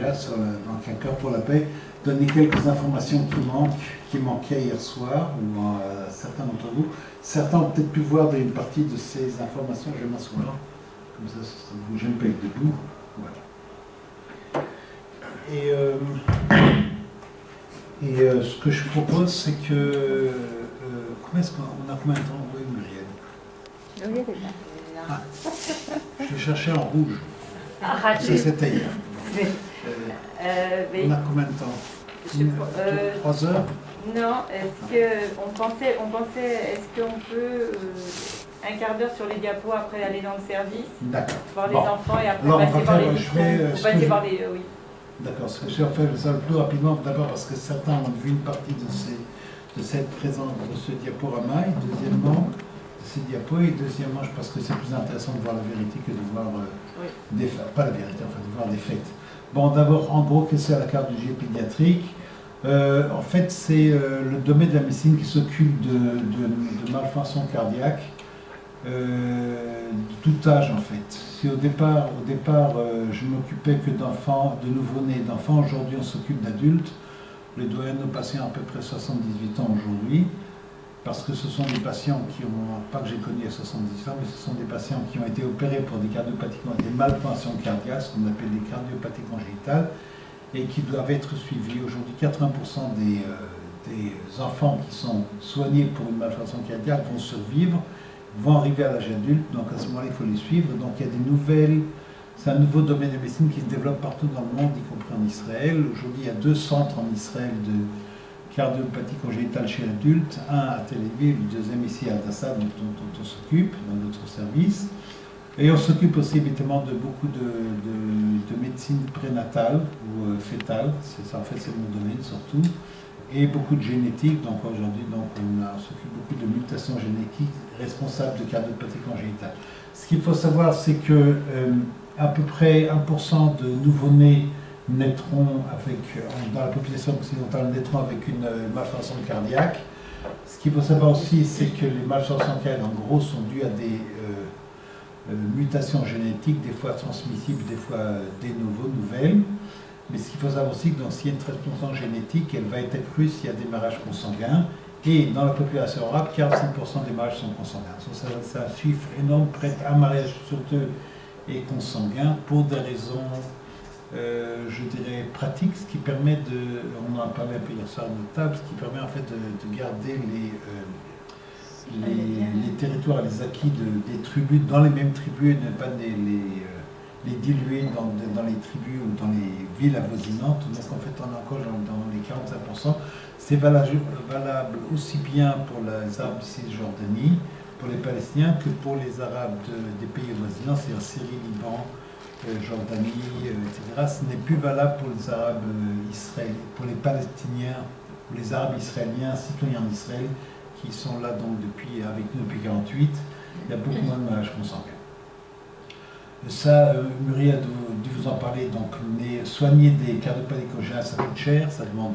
déjà sur donc Un cœur pour la paix, donner quelques informations qui manquaient hier soir, ou à certains d'entre vous. Certains ont peut-être pu voir une partie de ces informations. Je vais m'asseoir, comme ça ne vous gêne pas être debout. Voilà. Et ce que je propose, c'est que... comment est-ce qu'on a combien de temps? Oui, Muriel. Oui, elle est là. Ah, je cherchais en rouge. Ah, raté. Ça, c'était hier. On a combien de temps? 3 heures? Non, est-ce qu'on peut un quart d'heure sur les diapos après aller dans le service, voir les enfants et après passer par les diapos? Oui. D'accord, ce que je vais faire ça le plus rapidement, d'abord parce que certains ont vu une partie de cette présence, de ce diaporama, et deuxièmement, de ces diapos, et deuxièmement, je pense que c'est plus intéressant de voir la vérité que de voir des faits, pas la vérité, enfin de voir des faits. Bon, d'abord, en gros, qu'est-ce que c'est la cardiologie pédiatrique? En fait, c'est le domaine de la médecine qui s'occupe de malformations cardiaques, de tout âge en fait. Si au départ je m'occupais que d'enfants, de nouveau-nés, d'enfants, aujourd'hui on s'occupe d'adultes. Le doyen de nos patients a à peu près 78 ans aujourd'hui, parce que ce sont des patients qui ont, pas que j'ai connu à 78 ans, mais ce sont des patients qui ont été opérés pour des cardiopathies, des malformations cardiaques, ce qu'on appelle des cardiopathies congénitales, et qui doivent être suivis. Aujourd'hui, 80% des enfants qui sont soignés pour une malformation cardiaque vont survivre, vont arriver à l'âge adulte, donc à ce moment-là, il faut les suivre. Donc il y a des nouvelles, c'est un nouveau domaine de médecine qui se développe partout dans le monde, y compris en Israël. Aujourd'hui, il y a 2 centres en Israël de cardiopathie congénitale chez l'adulte, un à Tel Aviv, le deuxième ici à Hadassah, dont on s'occupe dans notre service. Et on s'occupe aussi évidemment de beaucoup de médecine prénatale ou fétale, en fait c'est mon domaine surtout, et beaucoup de génétique. Donc aujourd'hui on s'occupe beaucoup de mutations génétiques responsables de cardiopathie congénitale. Ce qu'il faut savoir, c'est que à peu près 1% de nouveau-nés naîtront dans la population occidentale naîtront avec une malformation cardiaque. Ce qu'il faut savoir aussi, c'est que les malformations cardiaques en gros sont dues à des mutations génétiques, des fois transmissibles, des fois nouvelles. Mais ce qu'il faut savoir aussi, que s'il y a une transmission génétique, elle va être accrue s'il y a des mariages consanguins. Et dans la population arabe, 45% des mariages sont consanguins. C'est un chiffre énorme, près d'un mariage sur 2 est consanguin, pour des raisons, je dirais, pratiques, ce qui permet on en a parlé un peu hier soir à notre table, ce qui permet en fait de garder les territoires et les acquis des tribus dans les mêmes tribus, et ne pas les diluer dans les tribus ou dans les villes avoisinantes. Donc en fait on est encore dans les 45%. C'est valable aussi bien pour les Arabes de Cisjordanie, pour les Palestiniens, que pour les Arabes des pays avoisinants, c'est-à-dire Syrie, Liban, Jordanie, etc. Ce n'est plus valable pour les Arabes israéliens, pour les Palestiniens, pour les Arabes israéliens, citoyens d'Israël, qui sont là donc avec nous depuis 1948. Il y a beaucoup moins de mariages consanguins. Ça, Muriel a dû vous en parler, donc soigner des cardiopathies congénitales, ça coûte cher, ça demande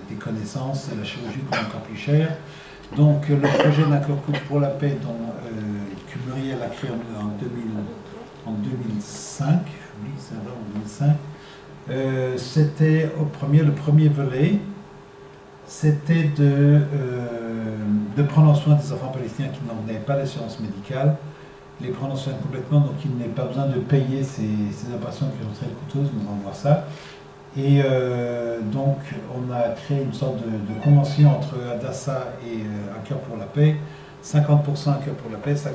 des connaissances, et la chirurgie coûte encore plus cher. Donc le projet d'un cœur pour la paix que Muriel a créé en 2005, oui c'est vrai, en 2005, c'était le premier volet, c'était de prendre en soin des enfants palestiniens qui n'en avaient pas d'assurance médicale, les prendre en soin complètement, donc il n'est pas besoin de payer ces opérations qui sont très coûteuses, nous allons voir ça. Et donc on a créé une sorte de convention entre Hadassah et Un cœur pour la paix, 50% Un cœur pour la paix, 50%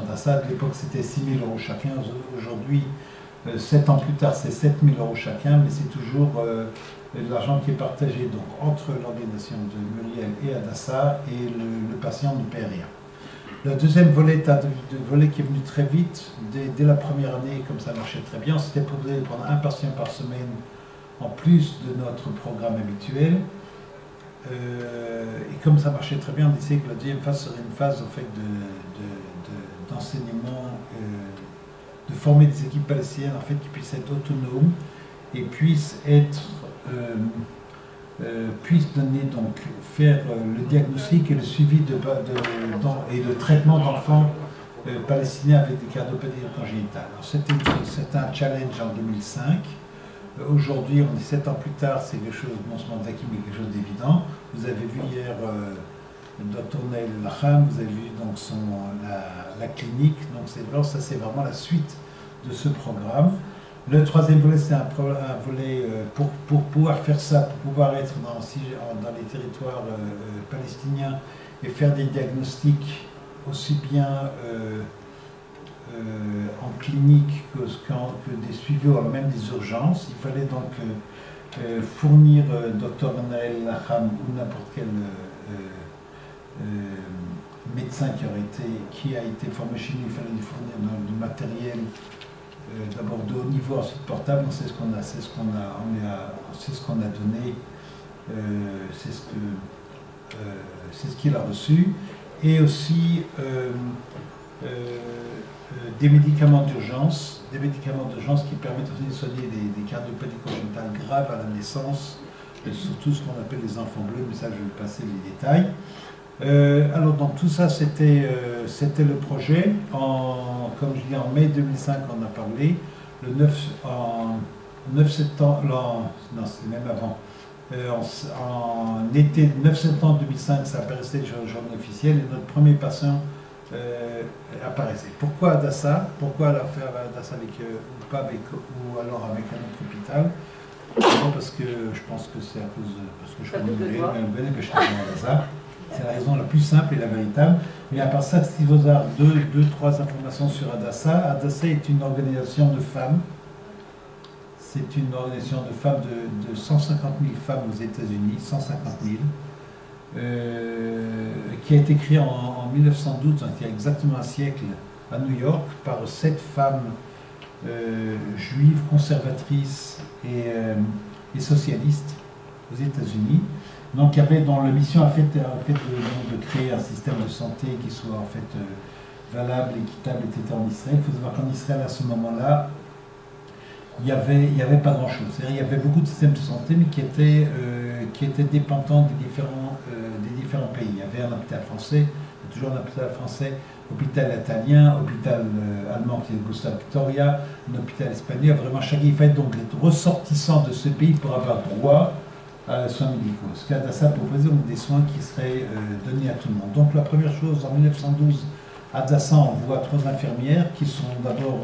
Hadassah. À l'époque c'était 6 000 € chacun, aujourd'hui 7 ans plus tard c'est 7 000 € chacun, mais c'est toujours l'argent qui est partagé donc entre l'organisation de Muriel et Hadassah, et le patient ne paie rien. Le deuxième volet est un volet qui est venu très vite, dès la première année, comme ça marchait très bien. C'était pour prendre un patient par semaine en plus de notre programme habituel. Et comme ça marchait très bien, on disait que la deuxième phase serait une phase en fait d'enseignement, de former des équipes palestiniennes en fait, qui puissent être autonomes et puissent donner, donc, faire le diagnostic et le suivi et le traitement d'enfants palestiniens avec des cardiopathies congénitales. C'était un challenge en 2005. Aujourd'hui, on est 7 ans plus tard, c'est quelque chose non seulement d'acquis, mais quelque chose d'évident. Vous avez vu hier le Dr Nael Lacham, vous avez vu donc la clinique, donc ça c'est vraiment la suite de ce programme. Le troisième volet, c'est un volet pour pouvoir faire ça, pour pouvoir être dans les territoires palestiniens et faire des diagnostics aussi bien en clinique que des suivis, ou même des urgences. Il fallait donc fournir Dr Nael Lacham ou n'importe quel médecin qui a été formé chez nous. Il fallait lui fournir du matériel d'abord de haut niveau, ensuite portable. C'est ce qu'on a donné, c'est ce qu'il a reçu, et aussi des médicaments d'urgence qui permettent aussi de soigner des cardiopathies congénitales graves à la naissance, et surtout ce qu'on appelle les enfants bleus, mais ça je vais passer les détails. Alors donc tout ça c'était le projet. Comme je dis, en mai 2005 on a parlé, en 9 septembre, non c'était même avant, en été 9 septembre 2005 ça apparaissait le journal officiel et notre premier patient apparaissait. Pourquoi Hadassah? Pourquoi la faire Hadassah ou alors avec un autre hôpital? Parce que je pense que c'est à cause parce que je suis Melbourne et que je suis à Hadassah. C'est la raison la plus simple et la véritable. Mais à part ça, si vous avez trois informations sur Hadassah. Hadassah est une organisation de femmes. C'est une organisation de femmes de 150 000 femmes aux États-Unis, 150 000, qui a été créée en 1912, donc il y a exactement un siècle, à New York, par 7 femmes juives, conservatrices et socialistes aux États-Unis. Donc il y avait dans la mission de créer un système de santé qui soit en fait valable, équitable, etc. en Israël. Il faut savoir qu'en Israël à ce moment-là, il n'y avait pas grand-chose. C'est-à-dire il y avait beaucoup de systèmes de santé, mais qui étaient dépendants des différents pays. Il y avait un hôpital français, il y a toujours un hôpital français, hôpital italien, hôpital allemand qui est Gustav Victoria, un hôpital espagnol. Vraiment, il fallait donc être ressortissant de ce pays pour avoir droit à soins médicaux. Ce qu'Hadassah proposait, donc des soins qui seraient donnés à tout le monde. Donc la première chose, en 1912, Hadassah envoie 3 infirmières qui sont d'abord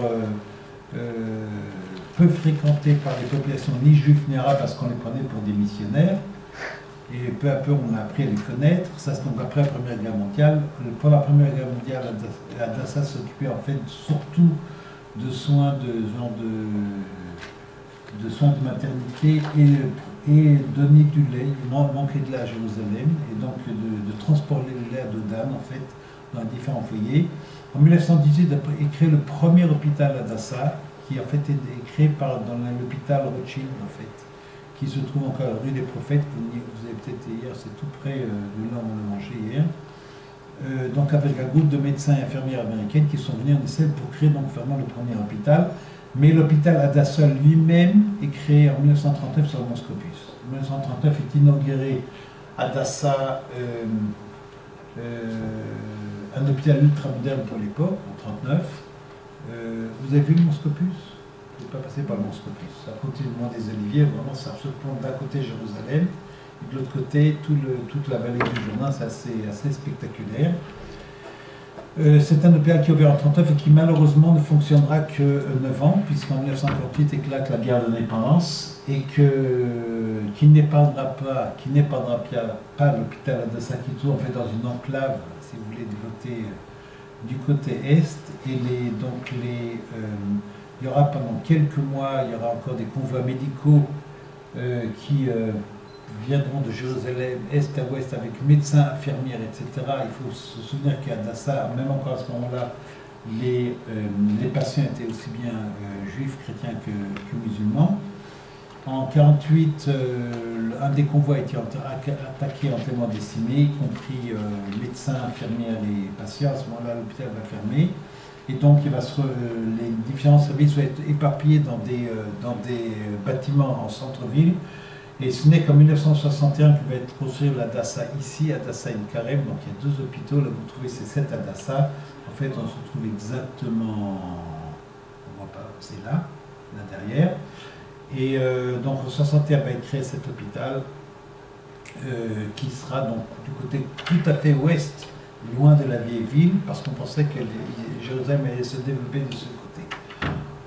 peu fréquentées par les populations ni juives ni arabes parce qu'on les prenait pour des missionnaires. Et peu à peu, on a appris à les connaître. Ça, c'est donc après la Première Guerre mondiale. Pour la Première Guerre mondiale, Hadassah s'occupait en fait surtout de soins de soins de maternité et donner du lait. Il manquait de lait à Jérusalem, et donc de transporter le lait à dos d'âne, en fait, dans différents foyers. En 1918, est créé le premier hôpital Hadassah, qui en fait est créé dans l'hôpital Rothschild, en fait, qui se trouve encore à la rue des Prophètes. Vous avez peut-être hier, c'est tout près de là où on a mangé hier. Donc avec un groupe de médecins et infirmières américaines qui sont venus en Israël pour créer donc vraiment le premier hôpital. Mais l'hôpital Hadassah lui-même est créé en 1939 sur le Mont Scopus. En 1939 est inauguré Hadassah, un hôpital ultra moderne pour l'époque, en 1939. Vous avez vu le Mont Scopus? Vous n'êtes pas passé par le Mont Scopus. À côté du Mont des Oliviers, vraiment ça se plante d'un côté Jérusalem, et de l'autre côté toute la vallée du Jourdain, c'est assez spectaculaire. C'est un hôpital qui est ouvert en 1939 et qui malheureusement ne fonctionnera que 9 ans, puisqu'en 1948 éclate la guerre de l'indépendance et qui n'épargnera pas l'hôpital Hadassah qui est toujours en fait dans une enclave, si vous voulez, du côté est. Et il y aura pendant quelques mois, il y aura encore des convois médicaux qui viendront de Jérusalem, est à ouest, avec médecins, infirmières, etc. Il faut se souvenir qu'à Hadassah, même encore à ce moment-là, les patients étaient aussi bien juifs, chrétiens que musulmans. En 1948, un des convois a été attaqué, entièrement décimé, y compris médecins, infirmières et patients. À ce moment-là, l'hôpital va fermer. Et donc, les différents services vont être éparpillés dans des bâtiments en centre-ville. Et ce n'est qu'en 1961 que va être construit l'Hadassah ici, Hadassah Ein Karem. Donc il y a 2 hôpitaux, là vous trouvez ces 7 Hadassah. En fait, on se trouve exactement, on ne voit pas, c'est là derrière. Et donc en 61 va être créé cet hôpital qui sera donc du côté tout à fait ouest, loin de la vieille ville, parce qu'on pensait que Jérusalem allait se développer de ce côté.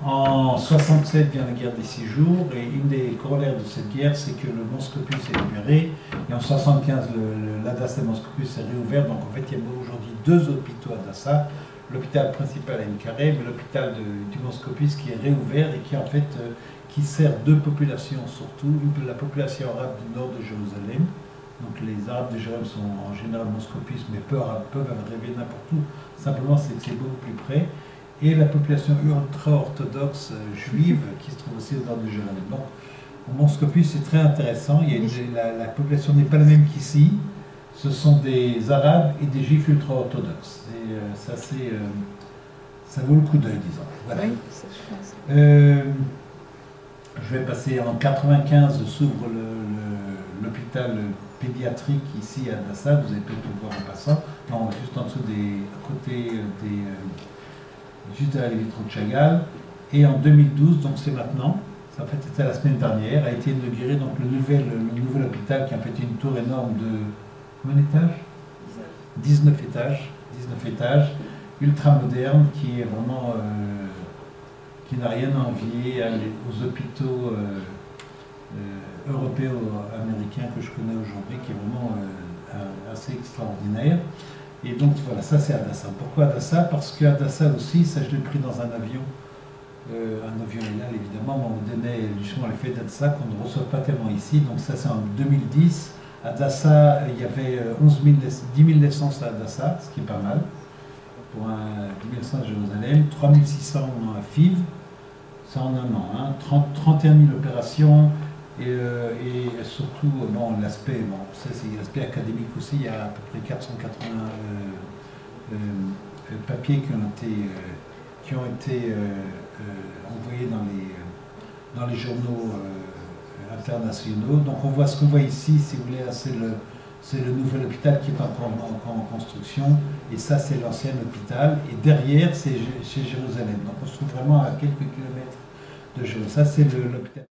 En 67 vient la guerre des 6 jours, et une des corollaires de cette guerre, c'est que le Mont Scopus est libéré, et en 75 l'Adassa Mont Scopus est réouvert, donc en fait il y a aujourd'hui 2 hôpitaux à Adassa, l'hôpital principal à Ain-Carem, mais l'hôpital du Mont Scopus qui est réouvert et qui en fait qui sert 2 populations surtout, la population arabe du nord de Jérusalem. Donc les Arabes de Jérusalem sont en général moscopistes, mais peuvent arriver n'importe où. Simplement, c'est que c'est beaucoup plus près. Et la population ultra-orthodoxe juive qui se trouve aussi au nord de Jérusalem. Donc, au Monscopus, c'est très intéressant. La population n'est pas la même qu'ici. Ce sont des Arabes et des Juifs ultra-orthodoxes. Ça vaut le coup d'œil, disons. Voilà. Oui, ça, je pense. Je vais passer en 95, s'ouvre l'hôpital pédiatrique ici à Adassa, vous avez peut-être pu le voir en passant, non, juste en dessous à côté juste derrière les vitraux de Chagall. Et en 2012, donc c'est maintenant, ça en fait c'était la semaine dernière, a été inauguré donc le nouvel hôpital qui a en fait une tour énorme de combien d'étages 19 étages, ultra moderne, qui est vraiment qui n'a rien à envier aux hôpitaux européens ou américains que je connais aujourd'hui, qui est vraiment assez extraordinaire. Et donc voilà, ça c'est Adassa. Pourquoi Adassa? Parce qu'Adassa aussi, ça je l'ai pris dans un avion Elal évidemment, on me donnait justement l'effet d'Adassa qu'on ne reçoit pas tellement ici. Donc ça c'est en 2010. Adassa, il y avait 10 000 naissances à Adassa, ce qui est pas mal pour un 10 000 naissances à Jérusalem, 3600 FIV, ça en un an, hein, 31 000 opérations. Et surtout, bon, l'aspect, ça c'est l'aspect académique aussi, il y a à peu près 480 papiers qui ont été envoyés dans les journaux internationaux. Donc on voit ce qu'on voit ici, si vous voulez, c'est le nouvel hôpital qui est encore en construction, et ça c'est l'ancien hôpital, et derrière c'est chez Jérusalem. Donc on se trouve vraiment à quelques kilomètres de Jérusalem. Ça c'est l'hôpital.